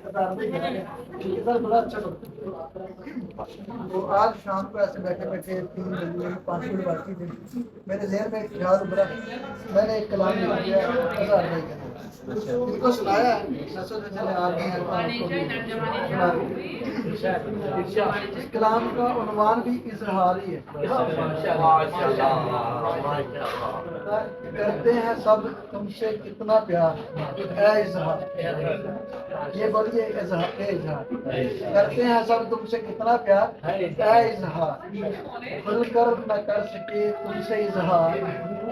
बड़ा अच्छा तो आज शाम को ऐसे बैठे बैठे 3 बजे 5 मिनट बाकी थे, मेरे जहन में एक ख्याल उभरा। मैंने एक कलाम लिख दिया अज़हर भाई का नाम, इनको सुनाया। चले आ गए हैं इस कलाम का उन्वान भी इजहार ही है। करते हैं सब तुमसे कितना प्यार है इजहार, ये बोलिए इजहार करते हैं सब तुमसे कितना प्यार है इजहार, खुलकर न कर सके तुमसे इजहार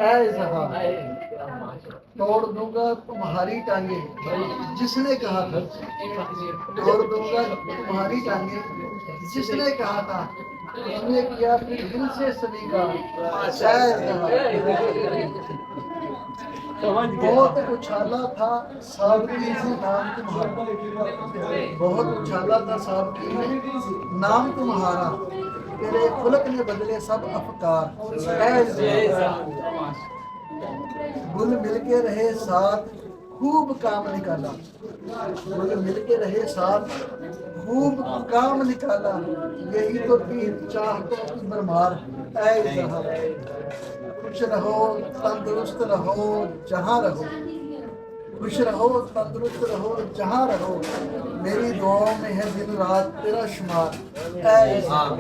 है इजहार, तोड़ दूंगा तुम्हारी टांगे जिसने कहा था, तोड़ दूंगा तुम्हारी टांगे जिसने कहा था, उसने किया फिर दिल से स्वीकार है इजहार। बहुत उछाला था सावरी से नाम तुम्हारा, बहुत उछाला था सावरी में नाम तुम्हारा, तेरे खुलक ने बदले सब अफकार गुल मिलके रहे साथ खूब काम निकाला, गुल मिलके रहे साथ खूब काम निकाला, यही तो थी चाहतों की भरमार ऐ इजहार। खुश रहो तंदुरुस्त रहो जहाँ रहो, खुश रहो तंदुरुस्त रहो जहाँ रहो, मेरी दुआओं में है दिन रात तेरा शुमार ऐ इजहार।